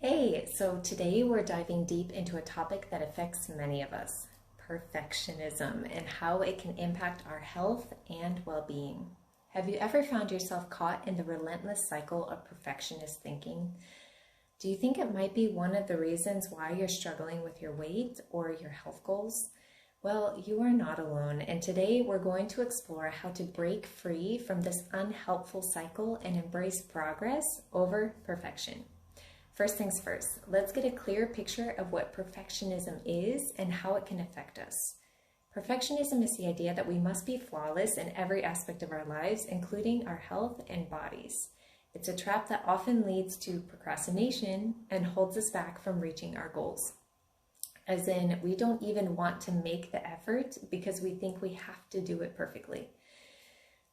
Hey, so today we're diving deep into a topic that affects many of us, perfectionism, and how it can impact our health and well-being. Have you ever found yourself caught in the relentless cycle of perfectionist thinking? Do you think it might be one of the reasons why you're struggling with your weight or your health goals? Well, you are not alone, and today we're going to explore how to break free from this unhelpful cycle and embrace progress over perfection. First things first, let's get a clear picture of what perfectionism is and how it can affect us. Perfectionism is the idea that we must be flawless in every aspect of our lives, including our health and bodies. It's a trap that often leads to procrastination and holds us back from reaching our goals. As in, we don't even want to make the effort because we think we have to do it perfectly.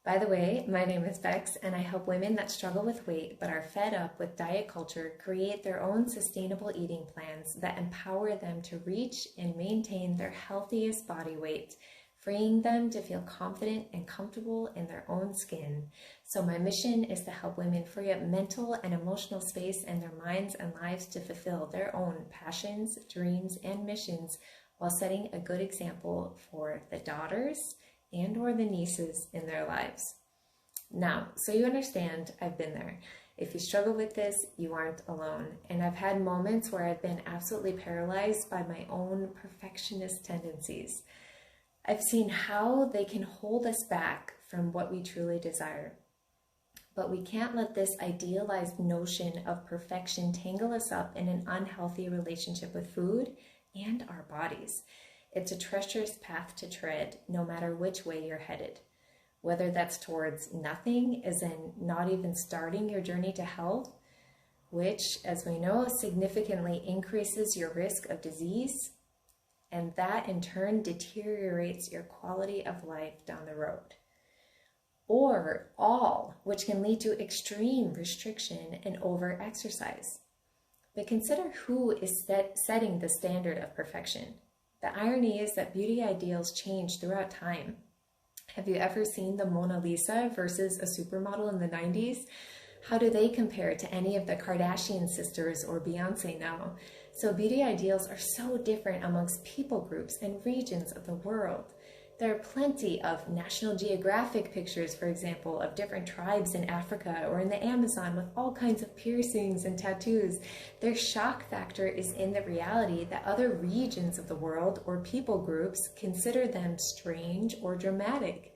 By the way, my name is Becks, and I help women that struggle with weight but are fed up with diet culture create their own sustainable eating plans that empower them to reach and maintain their healthiest body weight, freeing them to feel confident and comfortable in their own skin. So my mission is to help women free up mental and emotional space in their minds and lives to fulfill their own passions, dreams, and missions while setting a good example for the daughters and or the nieces in their lives. Now, so you understand, I've been there. If you struggle with this, you aren't alone. And I've had moments where I've been absolutely paralyzed by my own perfectionist tendencies. I've seen how they can hold us back from what we truly desire. But we can't let this idealized notion of perfection tangle us up in an unhealthy relationship with food and our bodies. It's a treacherous path to tread, no matter which way you're headed. Whether that's towards nothing, as in not even starting your journey to health, which, as we know, significantly increases your risk of disease, and that in turn deteriorates your quality of life down the road. Or all, which can lead to extreme restriction and over-exercise. But consider who is setting the standard of perfection. The irony is that beauty ideals change throughout time. Have you ever seen the Mona Lisa versus a supermodel in the 90s? How do they compare to any of the Kardashian sisters or Beyonce now? So beauty ideals are so different amongst people groups and regions of the world. There are plenty of National Geographic pictures, for example, of different tribes in Africa or in the Amazon with all kinds of piercings and tattoos. Their shock factor is in the reality that other regions of the world or people groups consider them strange or dramatic.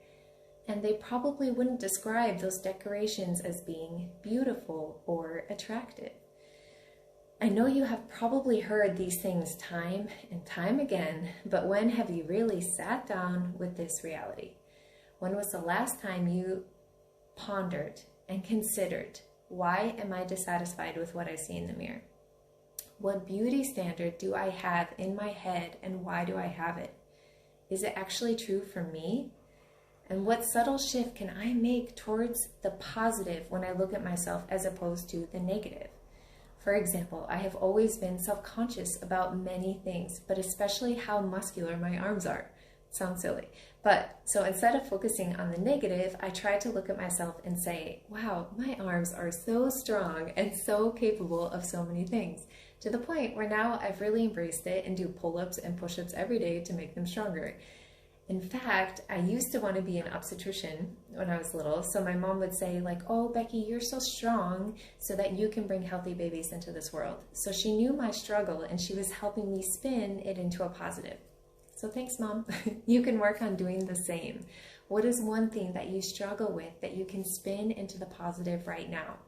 And they probably wouldn't describe those decorations as being beautiful or attractive. I know you have probably heard these things time and time again, but when have you really sat down with this reality? When was the last time you pondered and considered, why am I dissatisfied with what I see in the mirror? What beauty standard do I have in my head, and why do I have it? Is it actually true for me? And what subtle shift can I make towards the positive when I look at myself as opposed to the negative? For example, I have always been self-conscious about many things, but especially how muscular my arms are. Sounds silly. But so instead of focusing on the negative, I try to look at myself and say, wow, my arms are so strong and so capable of so many things, to the point where now I've really embraced it and do pull-ups and push-ups every day to make them stronger. In fact, I used to want to be an obstetrician when I was little, so my mom would say like, oh, Becky, you're so strong so that you can bring healthy babies into this world. So she knew my struggle and she was helping me spin it into a positive. So thanks, Mom. You can work on doing the same. What is one thing that you struggle with that you can spin into the positive right now?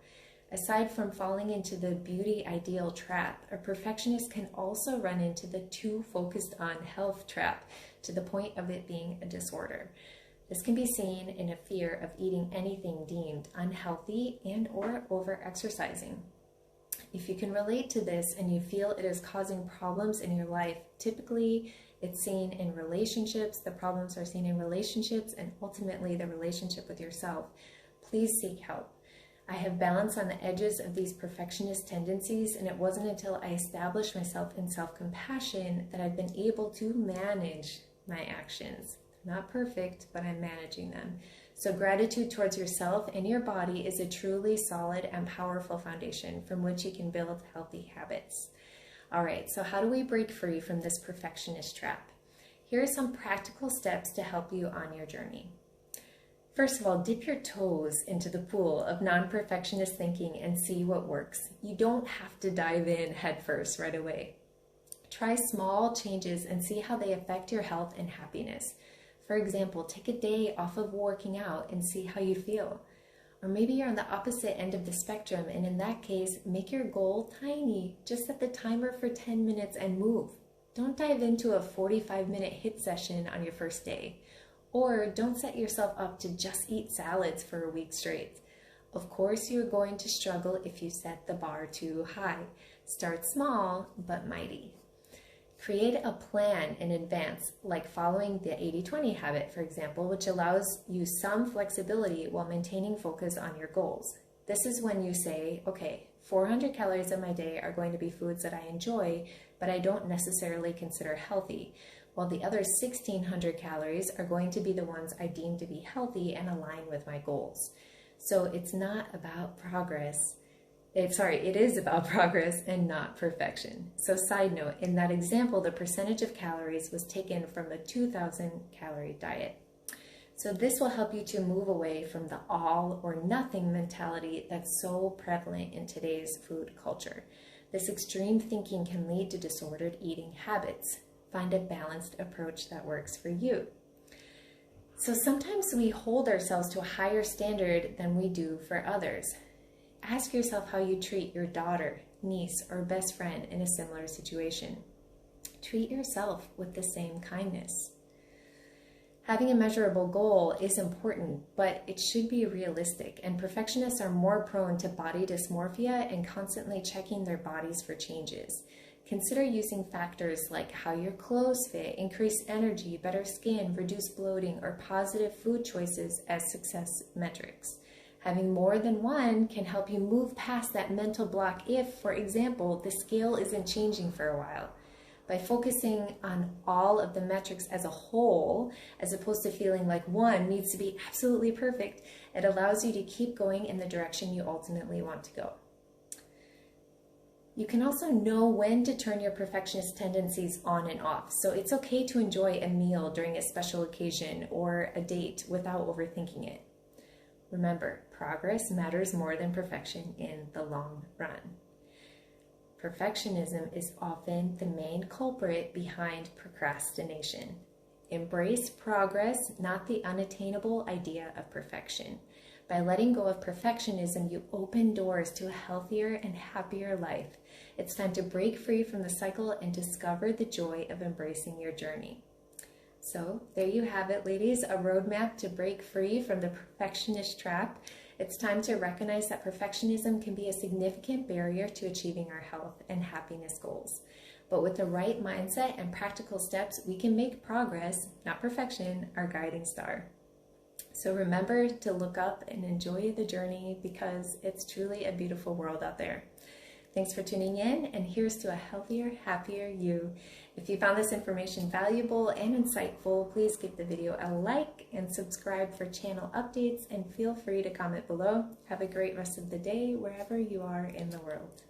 Aside from falling into the beauty ideal trap, a perfectionist can also run into the too focused on health trap to the point of it being a disorder. This can be seen in a fear of eating anything deemed unhealthy and or over-exercising. If you can relate to this and you feel it is causing problems in your life, typically it's seen in relationships, the problems are seen in relationships, and ultimately the relationship with yourself. Please seek help. I have balanced on the edges of these perfectionist tendencies, and it wasn't until I established myself in self-compassion that I've been able to manage my actions. I'm not perfect, but I'm managing them. So gratitude towards yourself and your body is a truly solid and powerful foundation from which you can build healthy habits. All right, so how do we break free from this perfectionist trap? Here are some practical steps to help you on your journey. First of all, dip your toes into the pool of non-perfectionist thinking and see what works. You don't have to dive in headfirst right away. Try small changes and see how they affect your health and happiness. For example, take a day off of working out and see how you feel. Or maybe you're on the opposite end of the spectrum, and in that case, make your goal tiny. Just set the timer for 10 minutes and move. Don't dive into a 45-minute HIIT session on your first day. Or don't set yourself up to just eat salads for a week straight. Of course, you're going to struggle if you set the bar too high. Start small, but mighty. Create a plan in advance, like following the 80-20 habit, for example, which allows you some flexibility while maintaining focus on your goals. This is when you say, okay, 400 calories of my day are going to be foods that I enjoy, but I don't necessarily consider healthy, while the other 1,600 calories are going to be the ones I deem to be healthy and align with my goals. So it's not about progress. It is about progress and not perfection. So side note, in that example, the percentage of calories was taken from a 2,000 calorie diet. So this will help you to move away from the all or nothing mentality that's so prevalent in today's food culture. This extreme thinking can lead to disordered eating habits. Find a balanced approach that works for you. So sometimes we hold ourselves to a higher standard than we do for others. Ask yourself how you treat your daughter, niece, or best friend in a similar situation. Treat yourself with the same kindness. Having a measurable goal is important, but it should be realistic, and perfectionists are more prone to body dysmorphia and constantly checking their bodies for changes. Consider using factors like how your clothes fit, increased energy, better skin, reduced bloating, or positive food choices as success metrics. Having more than one can help you move past that mental block if, for example, the scale isn't changing for a while. By focusing on all of the metrics as a whole, as opposed to feeling like one needs to be absolutely perfect, it allows you to keep going in the direction you ultimately want to go. You can also know when to turn your perfectionist tendencies on and off. So it's okay to enjoy a meal during a special occasion or a date without overthinking it. Remember, progress matters more than perfection in the long run. Perfectionism is often the main culprit behind procrastination. Embrace progress, not the unattainable idea of perfection. By letting go of perfectionism, you open doors to a healthier and happier life. It's time to break free from the cycle and discover the joy of embracing your journey. So there you have it, ladies, a roadmap to break free from the perfectionist trap. It's time to recognize that perfectionism can be a significant barrier to achieving our health and happiness goals. But with the right mindset and practical steps, we can make progress, not perfection, our guiding star. So remember to look up and enjoy the journey because it's truly a beautiful world out there. Thanks for tuning in, and here's to a healthier, happier you. If you found this information valuable and insightful, please give the video a like and subscribe for channel updates, and feel free to comment below. Have a great rest of the day wherever you are in the world.